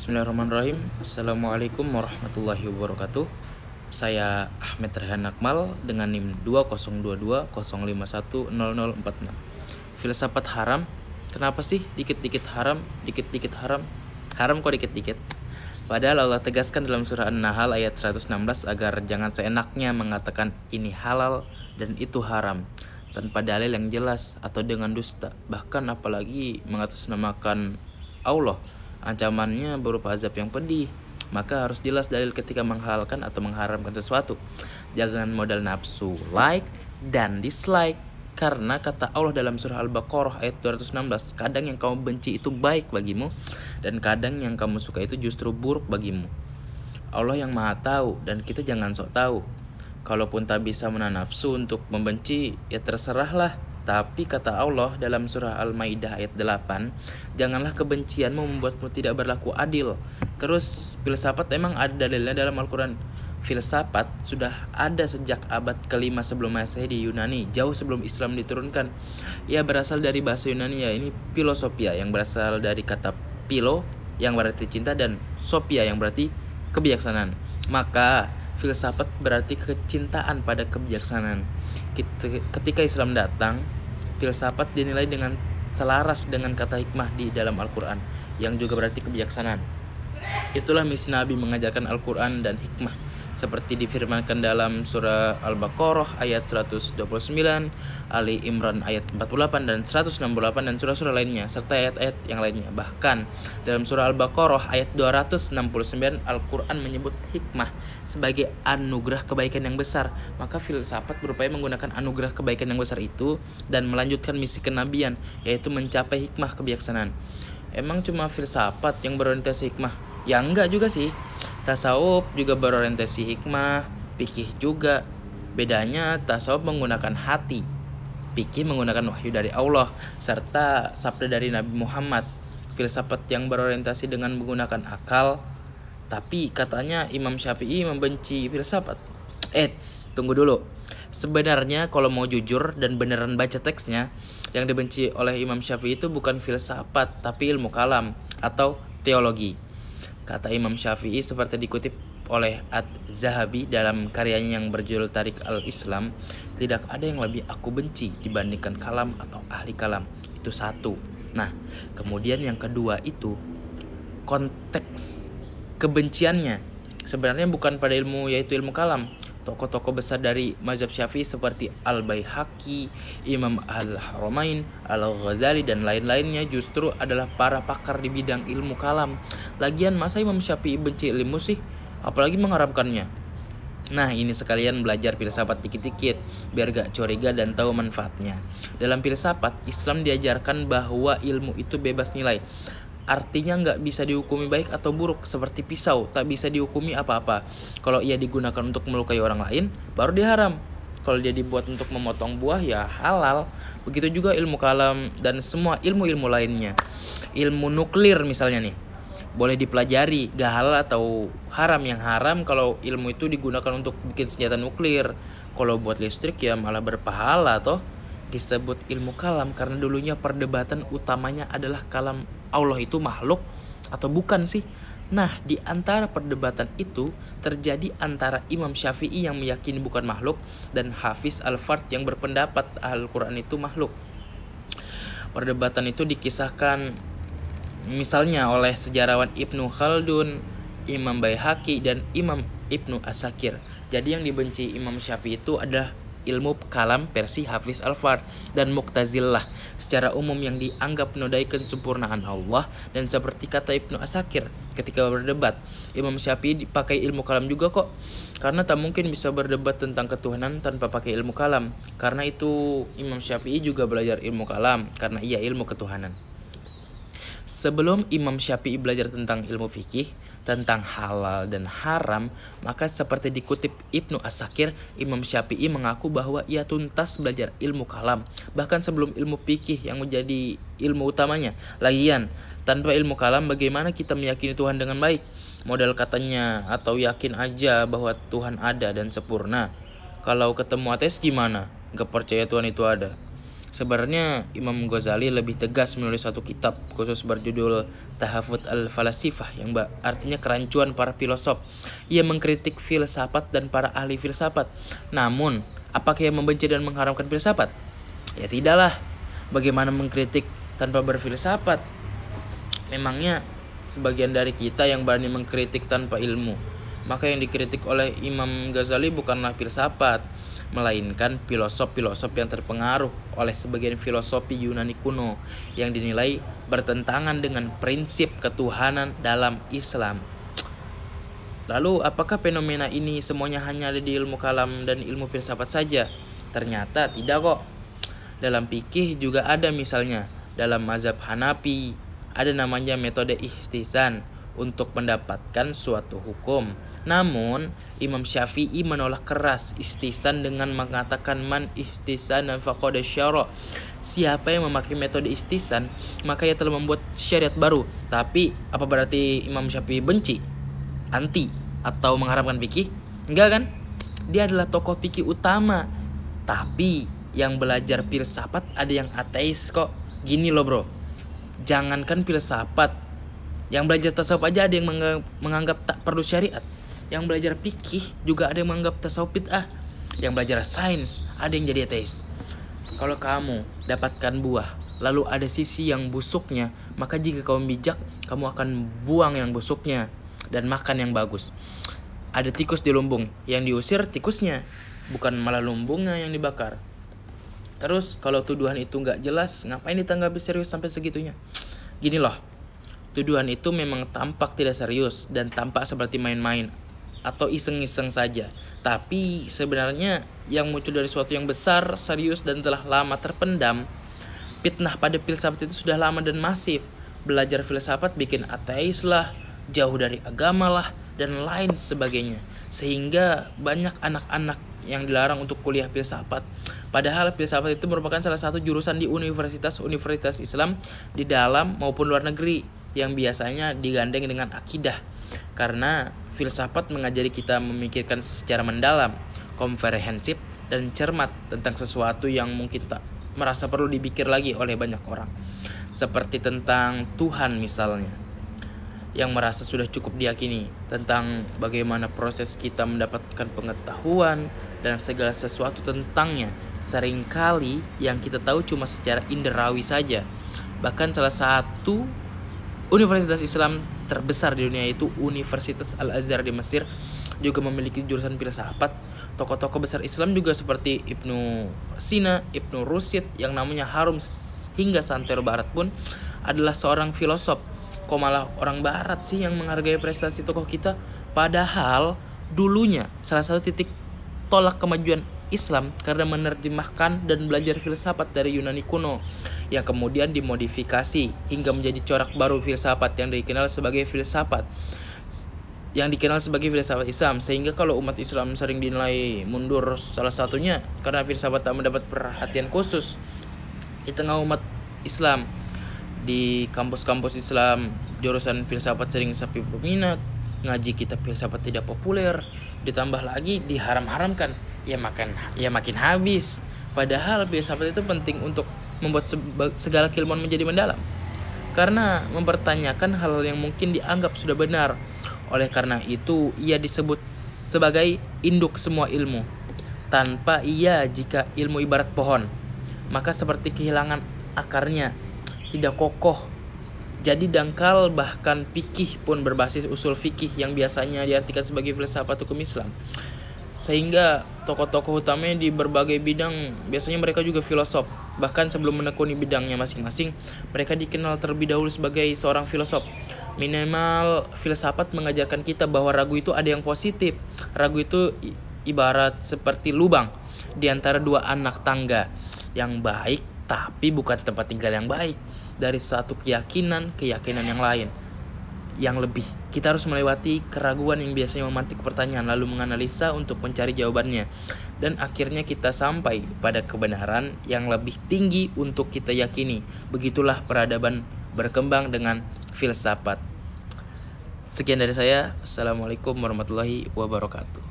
Bismillahirrahmanirrahim. Assalamualaikum warahmatullahi wabarakatuh. Saya Ahmed Rehan Akmal dengan NIM 202205100046. Filsafat haram. Kenapa sih dikit-dikit haram, dikit-dikit haram? Haram kok dikit-dikit? Padahal Allah tegaskan dalam surah An-Nahl ayat 116 agar jangan seenaknya mengatakan ini halal dan itu haram tanpa dalil yang jelas atau dengan dusta, bahkan apalagi mengatasnamakan Allah. Ancamannya berupa azab yang pedih. Maka harus jelas dalil ketika menghalalkan atau mengharamkan sesuatu. Jangan modal nafsu like dan dislike. Karena kata Allah dalam surah Al-Baqarah ayat 216, kadang yang kamu benci itu baik bagimu, dan kadang yang kamu suka itu justru buruk bagimu. Allah yang maha tahu, dan kita jangan sok tahu. Kalaupun tak bisa menahan nafsu untuk membenci, ya terserahlah. Tapi kata Allah dalam surah Al-Maidah ayat 8, janganlah kebencianmu membuatmu tidak berlaku adil. Terus filsafat emang ada dalilnya dalam Al-Quran. Filsafat sudah ada sejak abad ke-5 sebelum Masehi di Yunani, jauh sebelum Islam diturunkan. Ia berasal dari bahasa Yunani, ya ini filosofia, yang berasal dari kata philo yang berarti cinta dan sophia yang berarti kebijaksanaan. Maka filsafat berarti kecintaan pada kebijaksanaan. Ketika Islam datang, filsafat dinilai dengan selaras dengan kata hikmah di dalam Al-Quran, yang juga berarti kebijaksanaan. Itulah misi Nabi mengajarkan Al-Quran dan hikmah, seperti difirmankan dalam surah Al-Baqarah ayat 129, Ali Imran ayat 48 dan 168, dan surah-surah lainnya serta ayat-ayat yang lainnya. Bahkan dalam surah Al-Baqarah ayat 269, Al-Quran menyebut hikmah sebagai anugerah kebaikan yang besar. Maka filsafat berupaya menggunakan anugerah kebaikan yang besar itu dan melanjutkan misi kenabian, yaitu mencapai hikmah kebijaksanaan. Emang cuma filsafat yang berorientasi hikmah? Ya enggak juga sih. Tasawuf juga berorientasi hikmah, fikih juga. Bedanya tasawuf menggunakan hati, fikih menggunakan wahyu dari Allah serta sabda dari Nabi Muhammad. Filsafat yang berorientasi dengan menggunakan akal. Tapi katanya Imam Syafi'i membenci filsafat. Tunggu dulu. Sebenarnya kalau mau jujur dan beneran baca teksnya, yang dibenci oleh Imam Syafi'i itu bukan filsafat, tapi ilmu kalam atau teologi. Kata Imam Syafi'i seperti dikutip oleh Az-Zahabi dalam karyanya yang berjudul Tarik al-Islam, tidak ada yang lebih aku benci dibandingkan kalam atau ahli kalam. Itu satu. Nah, kemudian yang kedua itu konteks kebenciannya sebenarnya bukan pada ilmu, yaitu ilmu kalam. Tokoh-tokoh besar dari mazhab Syafi'i seperti Al-Baihaqi, Imam Al-Haramain, Al-Ghazali dan lain-lainnya justru adalah para pakar di bidang ilmu kalam. Lagian masa Imam Syafi'i benci ilmu sih, apalagi mengharamkannya? Nah, ini sekalian belajar filsafat dikit-dikit biar gak curiga dan tahu manfaatnya. Dalam filsafat, Islam diajarkan bahwa ilmu itu bebas nilai. Artinya nggak bisa dihukumi baik atau buruk, seperti pisau tak bisa dihukumi apa-apa. Kalau ia digunakan untuk melukai orang lain, baru dia haram. Kalau dia dibuat untuk memotong buah, ya halal. Begitu juga ilmu kalam dan semua ilmu-ilmu lainnya. Ilmu nuklir misalnya nih, boleh dipelajari, gak halal atau haram. Yang haram kalau ilmu itu digunakan untuk bikin senjata nuklir. Kalau buat listrik ya malah berpahala toh. Disebut ilmu kalam karena dulunya perdebatan utamanya adalah kalam Allah itu makhluk atau bukan sih. Nah, di antara perdebatan itu terjadi antara Imam Syafi'i yang meyakini bukan makhluk dan Hafiz Al-Fard yang berpendapat Al-Quran itu makhluk. Perdebatan itu dikisahkan misalnya oleh sejarawan Ibnu Khaldun, Imam Baihaqi dan Imam Ibnu Asakir. Jadi yang dibenci Imam Syafi'i itu adalah ilmu kalam versi Hafiz Al-Fard dan Mu'tazilah secara umum yang dianggap menodaikan kesempurnaan Allah. Dan seperti kata Ibnu Asakir ketika berdebat, Imam Syafi'i dipakai ilmu kalam juga kok, karena tak mungkin bisa berdebat tentang ketuhanan tanpa pakai ilmu kalam. Karena itu Imam Syafi'i juga belajar ilmu kalam karena ia ilmu ketuhanan. Sebelum Imam Syafi'i belajar tentang ilmu fikih, tentang halal dan haram, maka seperti dikutip Ibnu Asakir, Imam Syafi'i mengaku bahwa ia tuntas belajar ilmu kalam, bahkan sebelum ilmu fikih yang menjadi ilmu utamanya. Lagian, tanpa ilmu kalam bagaimana kita meyakini Tuhan dengan baik? Modal katanya atau yakin aja bahwa Tuhan ada dan sempurna. Kalau ketemu ateis gimana? Gak percaya Tuhan itu ada. Sebenarnya Imam Ghazali lebih tegas menulis satu kitab khusus berjudul Tahafut al-Falasifah yang artinya kerancuan para filosof. Ia mengkritik filsafat dan para ahli filsafat. Namun, apakah ia membenci dan mengharamkan filsafat? Ya tidaklah. Bagaimana mengkritik tanpa berfilsafat? Memangnya sebagian dari kita yang berani mengkritik tanpa ilmu. Maka yang dikritik oleh Imam Ghazali bukanlah filsafat, melainkan filosof-filosof yang terpengaruh oleh sebagian filosofi Yunani kuno yang dinilai bertentangan dengan prinsip ketuhanan dalam Islam. Lalu apakah fenomena ini semuanya hanya ada di ilmu kalam dan ilmu filsafat saja? Ternyata tidak kok. Dalam fikih juga ada, misalnya dalam mazhab Hanafi ada namanya metode ihtisan untuk mendapatkan suatu hukum. Namun Imam Syafi'i menolak keras ihtisan dengan mengatakan man ihtisan faqad syara. Siapa yang memakai metode ihtisan maka ia telah membuat syariat baru. Tapi apa berarti Imam Syafi'i benci, anti, atau mengharamkan fikih? Enggak kan? Dia adalah tokoh fikih utama. Tapi yang belajar filsafat ada yang ateis kok. Gini loh bro, jangankan filsafat, yang belajar tasawuf aja ada yang menganggap tak perlu syariat. Yang belajar fikih juga ada yang menganggap tasawuf bid'ah. Yang belajar sains ada yang jadi ateis. Kalau kamu dapatkan buah lalu ada sisi yang busuknya, maka jika kamu bijak, kamu akan buang yang busuknya dan makan yang bagus. Ada tikus di lumbung, yang diusir tikusnya, bukan malah lumbungnya yang dibakar. Terus kalau tuduhan itu gak jelas, ngapain ditanggapi serius sampai segitunya? Gini loh, tuduhan itu memang tampak tidak serius dan tampak seperti main-main atau iseng-iseng saja. Tapi sebenarnya yang muncul dari suatu yang besar, serius, dan telah lama terpendam. Fitnah pada filsafat itu sudah lama dan masif. Belajar filsafat bikin ateis lah, jauh dari agama lah, dan lain sebagainya. Sehingga banyak anak-anak yang dilarang untuk kuliah filsafat. Padahal filsafat itu merupakan salah satu jurusan di universitas-universitas Islam di dalam maupun luar negeri yang biasanya digandeng dengan akidah. Karena filsafat mengajari kita memikirkan secara mendalam, komprehensif, dan cermat tentang sesuatu yang mungkin tak merasa perlu dipikir lagi oleh banyak orang. Seperti tentang Tuhan misalnya, yang merasa sudah cukup diyakini, tentang bagaimana proses kita mendapatkan pengetahuan dan segala sesuatu tentangnya. Seringkali yang kita tahu cuma secara inderawi saja. Bahkan salah satu universitas Islam terbesar di dunia, itu Universitas Al-Azhar di Mesir, juga memiliki jurusan filsafat. Tokoh-tokoh besar Islam juga seperti Ibnu Sina, Ibnu Rushd, yang namanya harum hingga santero barat pun adalah seorang filosof. Kok malah orang barat sih yang menghargai prestasi tokoh kita? Padahal dulunya salah satu titik tolak kemajuan Islam karena menerjemahkan dan belajar filsafat dari Yunani kuno yang kemudian dimodifikasi hingga menjadi corak baru filsafat yang dikenal sebagai filsafat Islam. Sehingga kalau umat Islam sering dinilai mundur, salah satunya karena filsafat tak mendapat perhatian khusus di tengah umat Islam. Di kampus-kampus Islam, jurusan filsafat sering sepi peminat, ngaji kitab filsafat tidak populer, ditambah lagi diharam-haramkan, ya makin habis. Padahal filsafat itu penting untuk membuat segala keilmuan menjadi mendalam, karena mempertanyakan hal yang mungkin dianggap sudah benar. Oleh karena itu ia disebut sebagai induk semua ilmu. Tanpa ia, jika ilmu ibarat pohon, maka seperti kehilangan akarnya, tidak kokoh, jadi dangkal. Bahkan fikih pun berbasis usul fikih yang biasanya diartikan sebagai filsafat hukum Islam. Sehingga tokoh-tokoh utamanya di berbagai bidang biasanya mereka juga filosof. Bahkan sebelum menekuni bidangnya masing-masing, mereka dikenal terlebih dahulu sebagai seorang filosof. Minimal filsafat mengajarkan kita bahwa ragu itu ada yang positif. Ragu itu ibarat seperti lubang di antara dua anak tangga yang baik, tapi bukan tempat tinggal yang baik dari suatu keyakinan yang lain yang lebih. Kita harus melewati keraguan yang biasanya memantik pertanyaan, lalu menganalisa untuk mencari jawabannya, dan akhirnya kita sampai pada kebenaran yang lebih tinggi untuk kita yakini. Begitulah peradaban berkembang dengan filsafat. Sekian dari saya. Assalamualaikum warahmatullahi wabarakatuh.